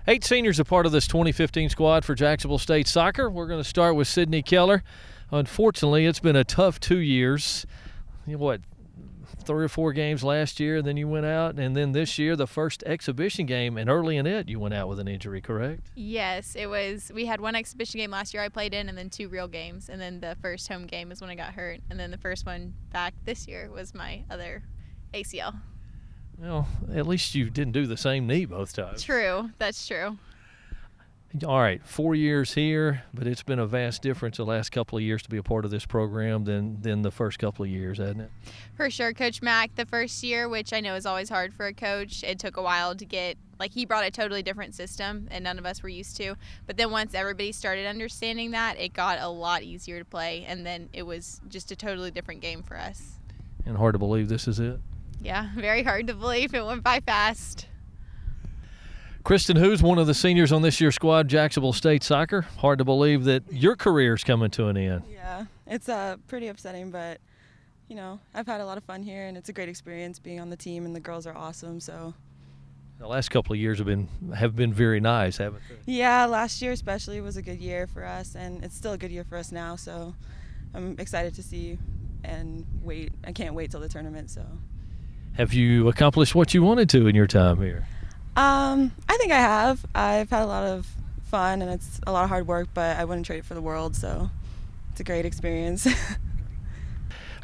8 seniors are part of this 2015 squad for Jacksonville State Soccer. We're going to start with Sydney Keller. Unfortunately, it's been a tough 2 years. 3 or 4 games last year, then you went out, and then this year, the first exhibition game, and early in it, you went out with an injury, correct? Yes, it was. We had 1 exhibition game last year I played in, and then 2 real games, and then the first home game is when I got hurt, and then the first one back this year was my other ACL. Well, at least you didn't do the same knee both times. True, that's true. All right, 4 years here, but it's been a vast difference the last couple of years to be a part of this program than the first couple of years, hasn't it? For sure. Coach Mack, the first year, which I know is always hard for a coach, it took a while to get, he brought a totally different system and none of us were used to. But then once everybody started understanding that, it got a lot easier to play, and then it was just a totally different game for us. And hard to believe this is it? Yeah, very hard to believe. It went by fast. Kristin, who's one of the seniors on this year's squad, Jacksonville State Soccer. Hard to believe that your career's coming to an end. Yeah, it's pretty upsetting, but, I've had a lot of fun here, and it's a great experience being on the team, and the girls are awesome, so. The last couple of years have been very nice, haven't they? Yeah, last year especially was a good year for us, and it's still a good year for us now, so I'm excited to see and wait. I can't wait till the tournament, so. Have you accomplished what you wanted to in your time here? I think I have. I've had a lot of fun, and it's a lot of hard work, but I wouldn't trade it for the world, so it's a great experience.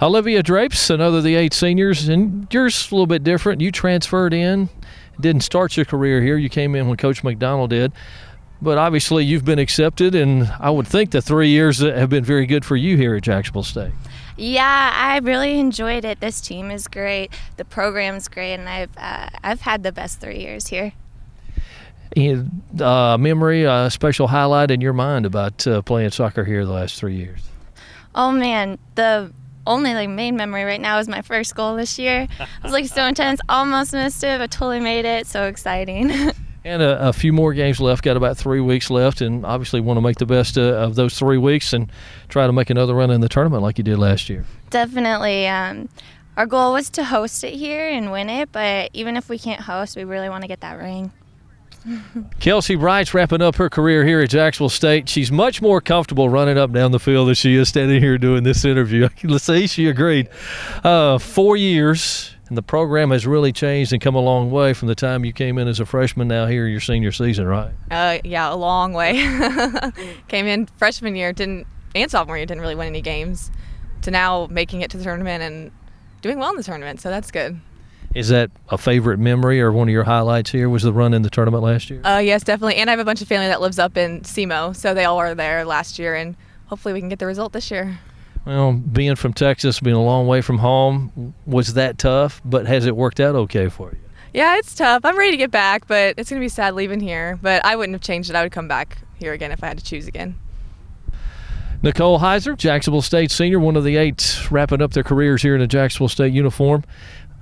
Olivia Drapes, another of the 8 seniors, and yours a little bit different. You transferred in, didn't start your career here. You came in when Coach McDonald did, but obviously you've been accepted, and I would think the 3 years have been very good for you here at Jacksonville State. Yeah, I really enjoyed it. This team is great. The program's great, and I've had the best 3 years here. Memory, a special highlight in your mind about playing soccer here the last 3 years? Oh man, the only main memory right now is my first goal this year. It was so intense, almost missed it, but totally made it. So exciting. And a few more games left, got about 3 weeks left, and obviously want to make the best of those 3 weeks and try to make another run in the tournament like you did last year. Definitely. Our goal was to host it here and win it, but even if we can't host, we really want to get that ring. Kelsey Bright's wrapping up her career here at Jacksonville State. She's much more comfortable running up and down the field than she is standing here doing this interview. Let's see, she agreed. 4 years. And the program has really changed and come a long way from the time you came in as a freshman now here your senior season, right? Yeah, a long way. Came in freshman year, and sophomore year, didn't really win any games, to now making it to the tournament and doing well in the tournament, so that's good. Is that a favorite memory or one of your highlights here was the run in the tournament last year? Yes, definitely, and I have a bunch of family that lives up in SEMO, so they all were there last year, and hopefully we can get the result this year. Well, being from Texas, being a long way from home, was that tough, but has it worked out okay for you? Yeah, it's tough. I'm ready to get back, but it's going to be sad leaving here. But I wouldn't have changed it. I would come back here again if I had to choose again. Nicole Heiser, Jacksonville State senior, one of the 8 wrapping up their careers here in a Jacksonville State uniform.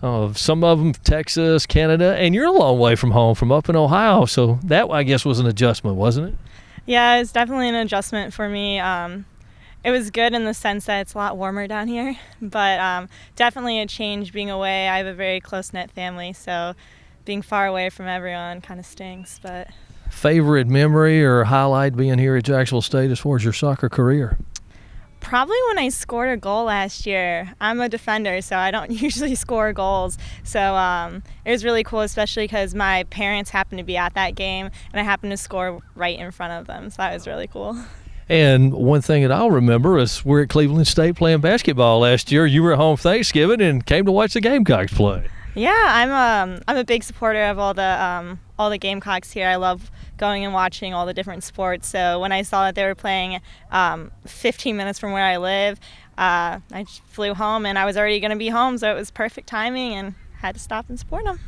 Some of them Texas, Canada, and you're a long way from home, from up in Ohio, so that, I guess, was an adjustment, wasn't it? Yeah, it's definitely an adjustment for me. It was good in the sense that it's a lot warmer down here, but definitely a change being away. I have a very close-knit family, so being far away from everyone kind of stinks. But favorite memory or highlight being here at Jacksonville State as far as your soccer career? Probably when I scored a goal last year. I'm a defender, so I don't usually score goals. So it was really cool, especially because my parents happened to be at that game, and I happened to score right in front of them, so that was really cool. And one thing that I'll remember is we're at Cleveland State playing basketball last year. You were at home Thanksgiving and came to watch the Gamecocks play. Yeah, I'm a big supporter of all the Gamecocks here. I love going and watching all the different sports. So when I saw that they were playing 15 minutes from where I live, I flew home, and I was already going to be home, so it was perfect timing and had to stop and support them.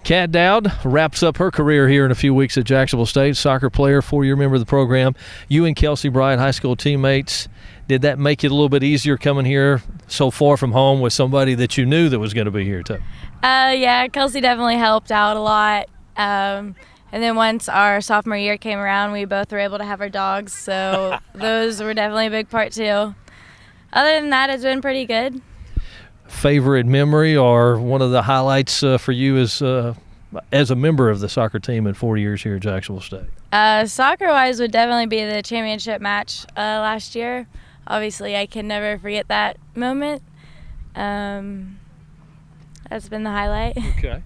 Kat Dowd wraps up her career here in a few weeks at Jacksonville State. Soccer player, 4-year member of the program. You and Kelsey Bright, high school teammates. Did that make it a little bit easier coming here so far from home with somebody that you knew that was going to be here too? Yeah, Kelsey definitely helped out a lot. And then once our sophomore year came around, we both were able to have our dogs, so those were definitely a big part too. Other than that, it's been pretty good. Favorite memory or one of the highlights for you as as a member of the soccer team in 4 years here at Jacksonville State? Soccer-wise would definitely be the championship match last year. Obviously, I can never forget that moment. That's been the highlight. Okay.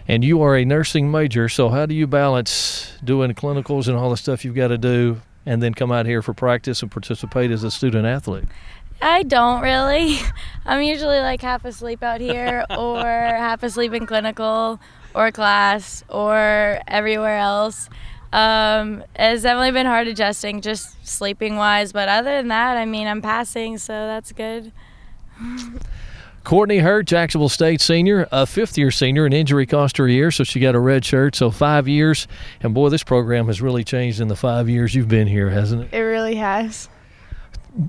And you are a nursing major, so how do you balance doing clinicals and all the stuff you've got to do and then come out here for practice and participate as a student athlete? I don't really. I'm usually like half asleep out here or half asleep in clinical or class or everywhere else. It's definitely been hard adjusting just sleeping wise, but other than that, I mean, I'm passing, so that's good. Courtney Heiser, Jacksonville State senior, a fifth-year senior. An injury cost her a year, so she got a red shirt. So 5 years. And, boy, this program has really changed in the 5 years you've been here, hasn't it? It really has.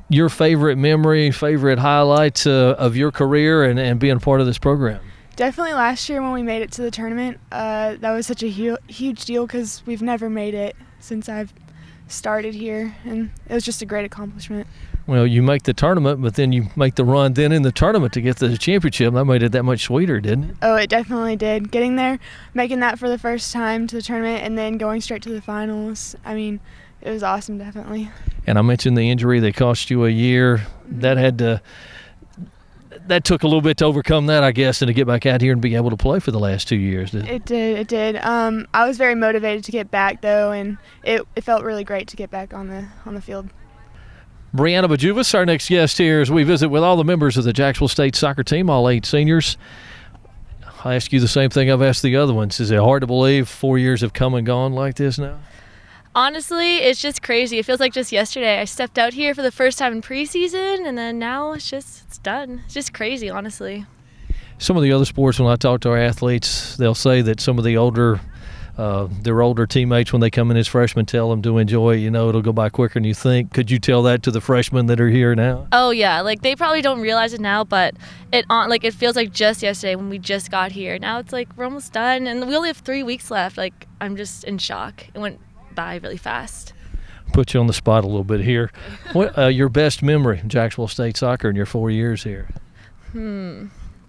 Your favorite memory, favorite highlight of your career and being part of this program? Definitely last year when we made it to the tournament. That was such a huge deal because we've never made it since I've started here, and it was just a great accomplishment. Well, you make the tournament, but then you make the run then in the tournament to get to the championship. That made it that much sweeter, didn't it? Oh, it definitely did. Getting there, making that for the first time to the tournament, and then going straight to the finals. I mean, it was awesome, definitely. And I mentioned the injury that cost you a year. That took a little bit to overcome that, I guess, and to get back out here and be able to play for the last 2 years. It did. I was very motivated to get back, though, and it felt really great to get back on the field. Brianna Bajuvis, our next guest here, as we visit with all the members of the Jacksonville State soccer team, all 8 seniors. I ask you the same thing I've asked the other ones. Is it hard to believe 4 years have come and gone like this now? Honestly, it's just crazy. It feels like just yesterday I stepped out here for the first time in preseason, and then now it's done. It's just crazy, honestly. Some of the other sports, when I talk to our athletes, they'll say that some of the their older teammates, when they come in as freshmen, tell them to enjoy it. It'll go by quicker than you think. Could you tell that to the freshmen that are here now? Oh yeah, like they probably don't realize it now, but it feels like just yesterday when we just got here. Now it's like we're almost done, and we only have 3 weeks left. Like I'm just in shock. It went by really fast. Put you on the spot a little bit here. What your best memory of Jacksonville State soccer in your 4 years here?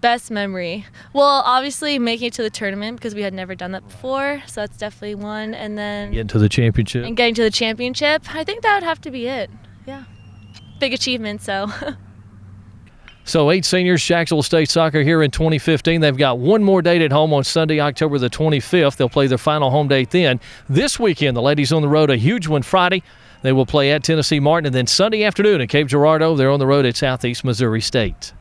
Best memory. Well, obviously making it to the tournament because we had never done that before, so that's definitely one. And then getting to the championship. And getting to the championship. I think that would have to be it. Yeah. Big achievement, so. So 8 seniors, Jacksonville State soccer here in 2015. They've got one more date at home on Sunday, October the 25th. They'll play their final home date then. This weekend, the ladies on the road, a huge one Friday. They will play at Tennessee Martin, and then Sunday afternoon at Cape Girardeau, they're on the road at Southeast Missouri State.